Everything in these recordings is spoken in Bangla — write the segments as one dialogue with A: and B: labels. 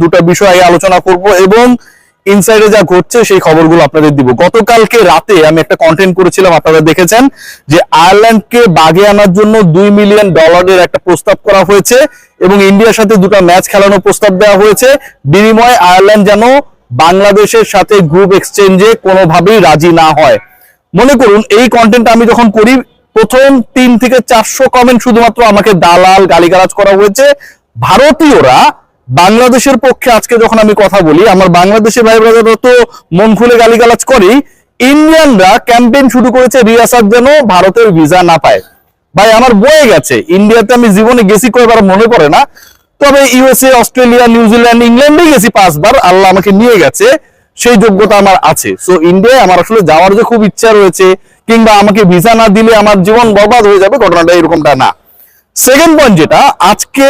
A: দুটো বিষয় আলোচনা করব এবং ইনসাইডে যা ঘটছে সেই খবরগুলো আপনাদের দিব। গতকালকে রাতে আমি একটা কন্টেন্ট করেছিলাম, আপনারা দেখেছেন, যে আয়ারল্যান্ডকে বাগে আনার জন্য $2 মিলিয়ন একটা প্রস্তাব করা হয়েছে এবং ইন্ডিয়ার সাথে দুটো ম্যাচ খেলানোর প্রস্তাব দেওয়া হয়েছে। বিনিময়ে আয়ারল্যান্ড যেন বাংলাদেশের সাথে গ্রুপ এক্সচেঞ্জে কোনোভাবেই রাজি না হয়। মনে করুন এই কন্টেন্ট আমি যখন করি, প্রথম 300 থেকে 400 কমেন্ট শুধুমাত্র আমাকে দালাল গালিগালাজ করা হয়েছে। ভারতীয়রা বাংলাদেশের পক্ষে আজকে যখন আমি কথা বলি, আমার বাংলাদেশি ভাই ব্রাদাররা তো মন খুলে গালিগালাজ করেই, ইন্ডিয়ানরা ক্যাম্পেইন শুরু করেছে রিয়াসাত যেন ভারতের ভিসা না পায়। ভাই আমার বয়ে গেছে, ইন্ডিয়াতে আমি জীবনে গেছি কয়বার মনে পড়ে না, তবে ইউএসএ, অস্ট্রেলিয়া, নিউজিল্যান্ড, ইংল্যান্ডে গেছি 5 বার, আল্লাহ আমাকে নিয়ে গেছে, সেই যোগ্যতা আমার আছে। সো ইন্ডিয়ায় আমার আসলে যাওয়ার যে খুব ইচ্ছা রয়েছে, কিংবা আমাকে ভিসা না দিলে আমার জীবন বরবাদ হয়ে যাবে, ঘটনাটা এরকমটা না। সেকেন্ড পয়েন্ট যেটা, আজকে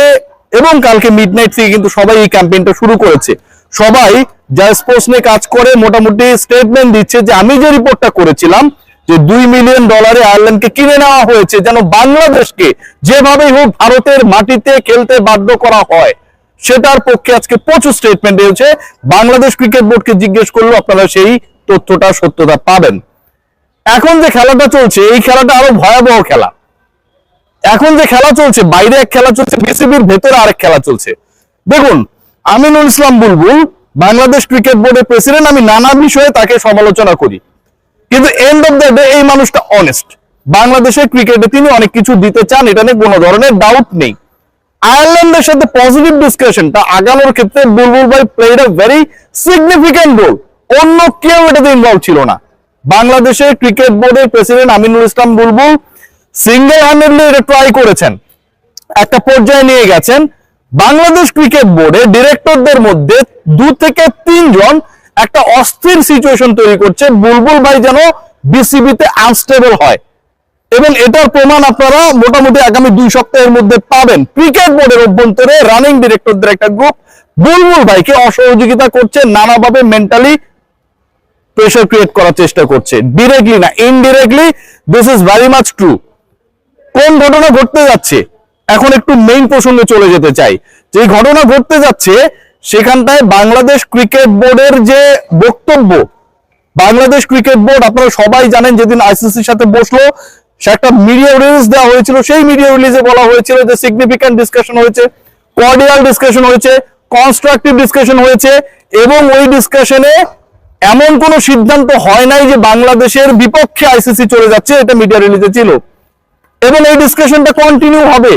A: এবং কালকে মিডনাইট থেকে কিন্তু সবাই এই ক্যাম্পেইনটা শুরু করেছে। সবাই যা স্পোর্টস নিয়ে কাজ করে মোটামুটি স্টেটমেন্ট দিচ্ছে যে আমি যে রিপোর্টটা করেছিলাম যে $2 মিলিয়ন আয়ারল্যান্ডকে কিনে নেওয়া হয়েছে যেন বাংলাদেশকে যেভাবেই হোক ভারতের মাটিতে খেলতে বাধ্য করা হয়, সেটার পক্ষে আজকে প্রচুর স্টেটমেন্ট হয়েছে। বাংলাদেশ ক্রিকেট বোর্ডকে জিজ্ঞেস করলেও আপনারা সেই তথ্যটা, সত্যতা পাবেন। এখন যে খেলাটা চলছে, এই খেলাটা আরো ভয়াবহ খেলা। এখন যে খেলা চলছে, বাইরে এক খেলা চলছে, বিসিবির ভেতরে আরেক খেলা চলছে। দেখুন, আমিনুল ইসলাম বুলবুল বাংলাদেশ ক্রিকেট বোর্ডের প্রেসিডেন্ট, আমি নানা বিষয়ে তাকে সমালোচনা করি, কিন্তু এন্ড অফ দ্য ডে এই মানুষটা অনেস্ট। বাংলাদেশের ক্রিকেটে তিনি অনেক কিছু দিতে চান, এটা নিয়ে কোনো ধরনের ডাউট নেই। আয়ারল্যান্ডের সাথে পজিটিভ ডিসকাশনটা আগানোর ক্ষেত্রে বুলবুল ভাই played a very significant role. অন্য কেউ এটাতে ইনভলভ ছিল না। বাংলাদেশের ক্রিকেট বোর্ডের president Aminul Islam Bulbul single handedly এটা ট্রাই করেছেন, একটা পর্যায়ে নিয়ে গেছেন। বাংলাদেশ ক্রিকেট বোর্ডের ডিরেক্টরদের মধ্যে 2 থেকে 3 জন একটা অস্থির সিচুয়েশন তৈরি করছে, বুলবুল ভাই যেন বিসিবিতে আনস্টেবল হয়। এবং এটার প্রমাণ আপনারা মোটামুটি আগামী 2 সপ্তাহের মধ্যে পাবেন। ক্রিকেট বোর্ডের অভ্যন্তরে রানিং ডিরেক্টরদের একটা গ্রুপ বুলবুল ভাইকে অসহযোগিতা করছে, নানাভাবে মেন্টালি প্রেশার ক্রিয়েট করার চেষ্টা করছে, ডিরেক্টলি না indirectly. This is very much true. কোন ঘটনা ঘটতে যাচ্ছে, এখন একটু মেইন প্রসঙ্গে চলে যেতে চাই। যে ঘটনা ঘটতে যাচ্ছে সেখানটায় বাংলাদেশ ক্রিকেট বোর্ডের যে বক্তব্য, বাংলাদেশ ক্রিকেট বোর্ড আপনারা সবাই জানেন যেদিন আইসিসির সাথে বসলো, সে একটা মিডিয়া রিলিজ দেওয়া হয়েছিল। সেই মিডিয়া রিলিজে বলা হয়েছিল যে সিগনিফিক্যান্ট ডিসকাশন হয়েছে, কর্ডিয়াল ডিসকাশন হয়েছে, কনস্ট্রাকটিভ ডিসকাশন হয়েছে, এবং ওই ডিসকাশনে এমন কোনো সিদ্ধান্ত হয় নাই যে বাংলাদেশের বিপক্ষে আইসিসি চলে যাচ্ছে, এটা মিডিয়া রিলিজে ছিল। এবং এই ডিসকাশনটা কন্টিনিউ হবে।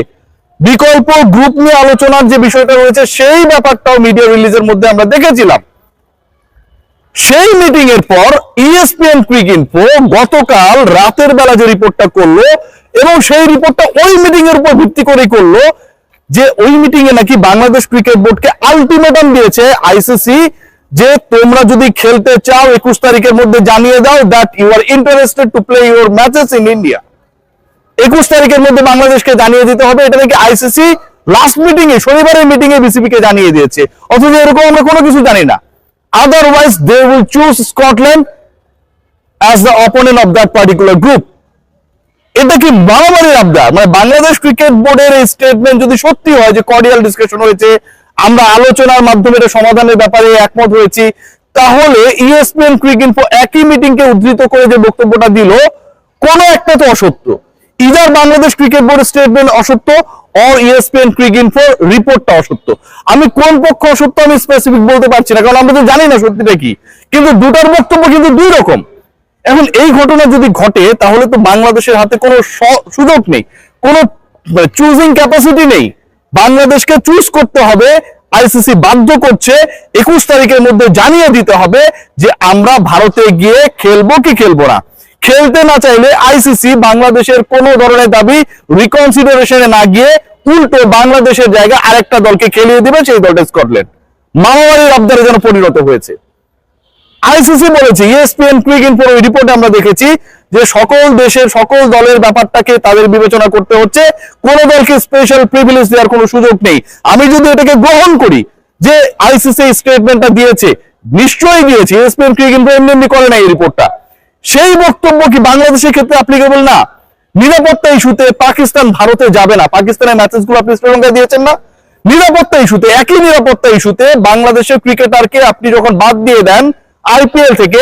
A: বিকল্প গ্রুপ নিয়ে আলোচনার যে বিষয়টা রয়েছে সেই ব্যাপারটাও মিডিয়া রিলিজের মধ্যে আমরা দেখেছিলাম। সেই মিটিং এর পর ইএসপিএন ক্রিকইনফো গতকাল রাতের বেলা যে রিপোর্টটা করলো, এবং সেই রিপোর্টটা ওই মিটিং এর উপর ভিত্তি করে করলো যে ওই মিটিং এ নাকি বাংলাদেশ ক্রিকেট বোর্ডকে আলটিমেটাম দিয়েছে আইসিসি যে তোমরা যদি খেলতে চাও 21 তারিখের মধ্যে জানিয়ে দাও that you are interested to play your matches in India. 21 তারিখের মধ্যে বাংলাদেশকে জানিয়ে দিতে হবে। এটা নাকি আইসিসি লাস্ট মিটিং এ, শনিবারের মিটিং এ বিসিবি কে জানিয়ে দিয়েছে, অথচ এরকম আমরা কোনো কিছু জানি না। Otherwise they will choose Scotland as the opponent of that particular group. এটা কি বাড়াবাড়ির আবদার? মানে বাংলাদেশ ক্রিকেট বোর্ডের এই স্টেটমেন্ট যদি সত্যি হয় যে কর্ডিয়াল ডিসকাশন হয়েছে, আমরা আলোচনার মাধ্যমে এটা সমাধানের ব্যাপারে একমত হয়েছি, তাহলে ইএসপিএন ক্রিকইনফো একই মিটিং কে উদ্ধৃত করে যে বক্তব্যটা দিল, কোনো একটা তো অসত্য। ইদার বাংলাদেশ ক্রিকেট বোর্ডের স্টেটমেন্ট অসত্য, অর ইএসপিএন ক্রিকইনফো রিপোর্টটা অসত্য। আমি কোন পক্ষ অসত্য আমি স্পেসিফিক বলতে পারছি না, কারণ আমরা তো জানি না সত্যিটা কি, কিন্তু দুটার বক্তব্য কিন্তু 2 রকম। এখন এই ঘটনা যদি ঘটে তাহলে তো বাংলাদেশের হাতে কোনো সুযোগ নেই, কোনো চুজিং ক্যাপাসিটি নেই। বাংলাদেশকে চুজ করতে হবে, আইসিসি বাধ্য করছে 21 তারিখের মধ্যে জানিয়ে দিতে হবে যে আমরা ভারতে গিয়ে খেলবো কি খেলবো না। খেলতে না চাইলে আইসিসি বাংলাদেশের কোনো ধরনের দাবি রিকনসিডারেশনে না গিয়ে উল্টো বাংলাদেশের জায়গায় আরেকটা দলকে খেলিয়ে দিবে, সেই দলটা স্কটল্যান্ড। মারামারির আবদারে যেন পরিণত হয়েছে। আইসিসি বলেছে, ইএসপিএন ক্রিকইনফোর ওই রিপোর্টে আমরা দেখেছি যে সকল দেশের সকল দলের ব্যাপারটাকে তাদের বিবেচনা করতে হচ্ছে, কোন দলকে স্পেশাল প্রিভিলেজ দেওয়ার কোনো সুযোগ নেই। আমি যদি এটাকে গ্রহণ করি যে আইসিসি স্টেটমেন্টটা দিয়েছে, নিশ্চয়ই দিয়েছে, ইএসপিএন ক্রিকইনফো এমনি করে না এই রিপোর্টটা, সেই বক্তব্য কি বাংলাদেশের ক্ষেত্রে অ্যাপ্লিকেবল না? নিরাপত্তা ইস্যুতে পাকিস্তান ভারতে যাবে না, পাকিস্তানের ম্যাচেসগুলো আপনি শ্রীলঙ্কায় দিয়েছেন না, নিরাপত্তা ইস্যুতে, একই নিরাপত্তা ইস্যুতে বাংলাদেশের ক্রিকেটারকে আপনি যখন বাদ দিয়ে দেন আইপিএল থেকে,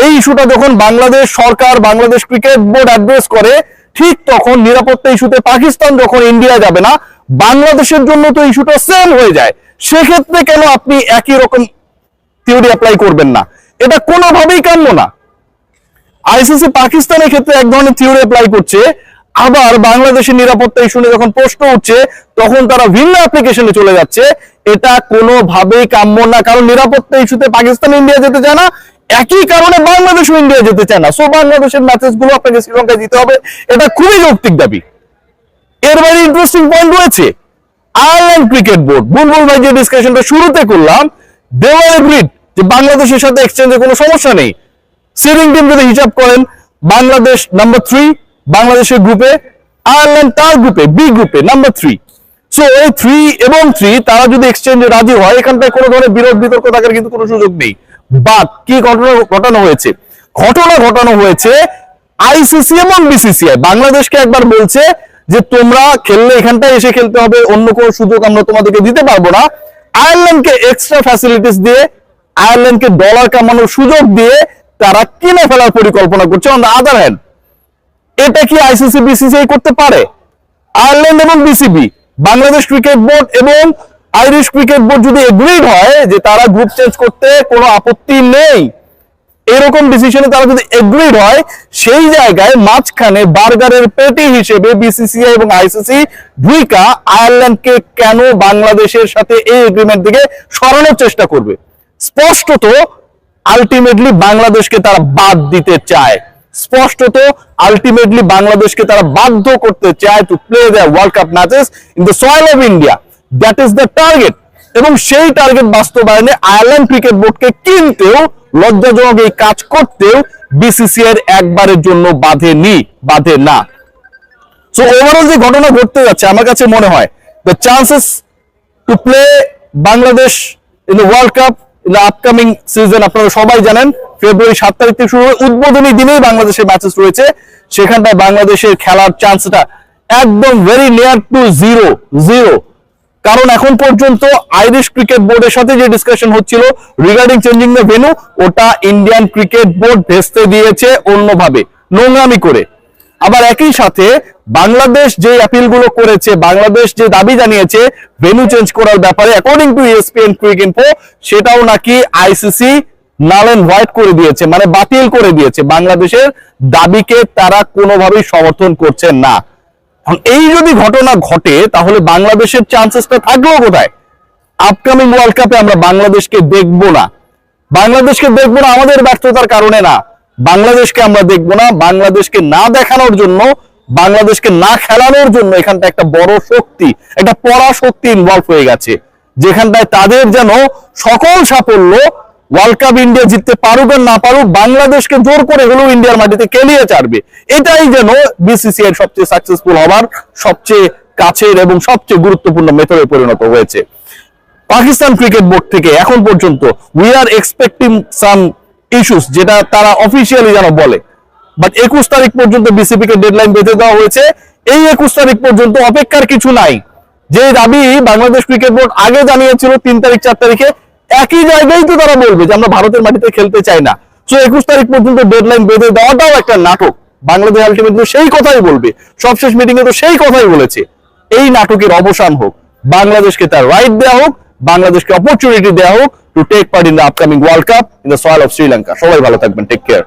A: এই ইস্যুটা যখন বাংলাদেশ সরকার, বাংলাদেশ ক্রিকেট বোর্ড অ্যাড্রেস করে, ঠিক তখন নিরাপত্তা ইস্যুতে পাকিস্তান যখন ইন্ডিয়া যাবে না, বাংলাদেশের জন্য তো ইস্যুটা সেম হয়ে যায়। সেক্ষেত্রে কেন আপনি একই রকম থিওরি অ্যাপ্লাই করবেন না? এটা কোনোভাবেই কাম্য না। আইসিসি পাকিস্তানের ক্ষেত্রে এক ধরনের থিওরি অ্যাপ্লাই করছে, আবার বাংলাদেশের নিরাপত্তা ইস্যু নিয়ে যখন প্রশ্ন উঠছে তখন তারা ভিন্ন অ্যাপ্লিকেশনে চলে যাচ্ছে। এটা কোনোভাবেই কাম্য না, কারণ নিরাপত্তা ইস্যুতে পাকিস্তান ইন্ডিয়া যেতে চায় না, একই কারণে বাংলাদেশ ইন্ডিয়া যেতে চায় না। সো বাংলাদেশের ম্যাচেস গুলো আপনাকে শ্রীলঙ্কায় জিতে হবে, এটা খুবই যৌক্তিক দাবি। এর বাইরে ইন্টারেস্টিং পয়েন্ট রয়েছে। আয়ারল্যান্ড ক্রিকেট বোর্ড, বুলবুল ভাই যে ডিসকাশনটা শুরুতে করলাম, দে ওয়ার এগ্রিড যে বাংলাদেশের সাথে এক্সচেঞ্জে কোনো সমস্যা নেই। সিডিং টিম যদি হিসাব করেন, বাংলাদেশ নাম্বার 3 বাংলাদেশের গ্রুপে, আয়ারল্যান্ড তার গ্রুপে, বি গ্রুপে নাম্বার 3। সো এই 3 এবং 3 তারা যদি এক্সচেঞ্জে রাজি হয়, এখানটায় কোনো ধরনের বিরোধ বিতর্ক থাকার কিন্তু কোনো সুযোগ নেই। বাট কি ঘটনা হয়েছে? ঘটানো হয়েছে আইসিসি এবং বিসিসিআই বাংলাদেশকে একবার বলছে যে তোমরা খেললে এখানটায় এসে খেলতে হবে, অন্য কোনো সুযোগ আমরা তোমাদেরকে দিতে পারবো না। আয়ারল্যান্ডকে এক্সট্রা ফ্যাসিলিটিস দিয়ে, আয়ারল্যান্ডকে ডলার কামানোর সুযোগ দিয়ে তারা কিনে ফেলার পরিকল্পনা করছে। অন দ্য আদার হ্যান্ড, এটা কি আইসিসি বিসিসিআই করতে পারে? আয়ারল্যান্ড এবং বিসিবি, বাংলাদেশ ক্রিকেট বোর্ড এবং আইরিশ ক্রিকেট বোর্ড যদি এগ্রিড হয় যে তারা গ্রুপ চেঞ্জ করতে কোনো আপত্তি নেই, এরকম ডিসিশনে তারা যদি এগ্রিড হয়, সেই জায়গায় মাঝখানে বার্গারের পেটি হিসেবে বিসিসিআই এবং আইসিসি ঢুইকা আয়ারল্যান্ডকে কেন বাংলাদেশের সাথে এই এগ্রিমেন্ট থেকে সরানোর চেষ্টা করবে? স্পষ্টত আলটিমেটলি বাংলাদেশকে তারা বাদ দিতে চায়, স্পষ্টত আলটিমেটলি বাংলাদেশকে তারা বাধ্য করতে চায় to play the world cup matches in the soil of India. That is the target. এবং সেই টার্গেট বাস্তবায়নে আয়ারল্যান্ড ক্রিকেট বোর্ডকে কিনতেও, লজ্জাজনক এই কাজ করতেও বিসিসিআই একবারের জন্য বাধে না। সো ওভারঅল যে ঘটনা ঘটতে যাচ্ছে, আমার কাছে মনে হয় the chances to play Bangladesh in the world cup in the upcoming season, আপনারা সবাই জানেন ফেব্রুয়ারি 7 তারিখ থেকে শুরু, উদ্বোধনী দিনেই বাংলাদেশের ম্যাচেস রয়েছে। সেখানটায় বাংলাদেশের খেলার চান্সটা একদম ভেরি নিয়ার টু জিরো। কারণ এখন পর্যন্ত আইরিশ ক্রিকেট বোর্ডের সাথে যে ডিসকাশন হচ্ছিল রিগার্ডিং চেঞ্জিং দ্য ভেন্যু, ওটা ইন্ডিয়ান ক্রিকেট বোর্ড ভেস্তে দিয়েছে অন্যভাবে, নোংরামি করে। আবার একই সাথে বাংলাদেশ যে অ্যাপিল গুলো করেছে, বাংলাদেশ যে দাবি জানিয়েছে ভেন্যু চেঞ্জ করার ব্যাপারে, অ্যাকর্ডিং টু ESPN ক্রিক ইনফো, সেটাও নাকি আইসিসি নাল এন্ড হোয়াইট করে দিয়েছে, মানে বাতিল করে দিয়েছে। বাংলাদেশের দাবিকে তারা কোনোভাবেই সমর্থন করছেন না। এই যদি ঘটনা ঘটে তাহলে বাংলাদেশের চান্সেসটা থাকলো কোথায়? আপকামিং ওয়ার্ল্ড কাপে আমরা বাংলাদেশকে দেখবো না। বাংলাদেশকে দেখবো না আমাদের ব্যর্থতার কারণে না, বাংলাদেশকে আমরা দেখবো না। বাংলাদেশকে না দেখানোর জন্য, বাংলাদেশকে না খেলানোর জন্য এখানটা একটা বড় শক্তি, একটা পরাশক্তি ইনভলভ হয়ে গেছে, যেখানটায় তাদের যেন সকল সাফল্য, ওয়ার্ল্ড কাপ ইন্ডিয়া জিততে পারুক আর না পারুক, বাংলাদেশকে জোর করে হলেও ইন্ডিয়ার মাটিতে খেলিয়ে ছাড়বে। এটাই যেন বিসিসিআই সবচেয়ে সাকসেসফুল হবার সবচেয়ে কাছের এবং সবচেয়ে গুরুত্বপূর্ণ মেথডে পরিণত হয়েছে। পাকিস্তান ক্রিকেট বোর্ড থেকে এখন পর্যন্ত we are expecting some issues, যেটা তারা অফিসিয়ালি যেন বলে, বাট 21 তারিখ পর্যন্ত বিসিবি কে ডেডলাইন বেঁধে দেওয়া হয়েছে। এই 21 তারিখ পর্যন্ত অপেক্ষার কিছু নাই। যে দাবি বাংলাদেশ ক্রিকেট বোর্ড আগে জানিয়েছিল 3 তারিখ 4 তারিখে, একই জায়গায় তো তারা বলবে যে আমরা ভারতের মাটিতে খেলতে চাই না। সো 21 তারিখ পর্যন্ত ডেডলাইন বেঁধে দেওয়াটাও একটা নাটক। বাংলাদেশ আলটিমেটলি সেই কথাই বলবে, সবশেষ মিটিং এ তো সেই কথাই বলেছে। এই নাটকের অবসান হোক, বাংলাদেশকে তার রাইট দেওয়া হোক, বাংলাদেশকে অপরচুনিটি দেওয়া হোক to take part in the upcoming world cup in the soil of Sri Lanka. সবাই ভালো থাকবেন, টেক কেয়ার।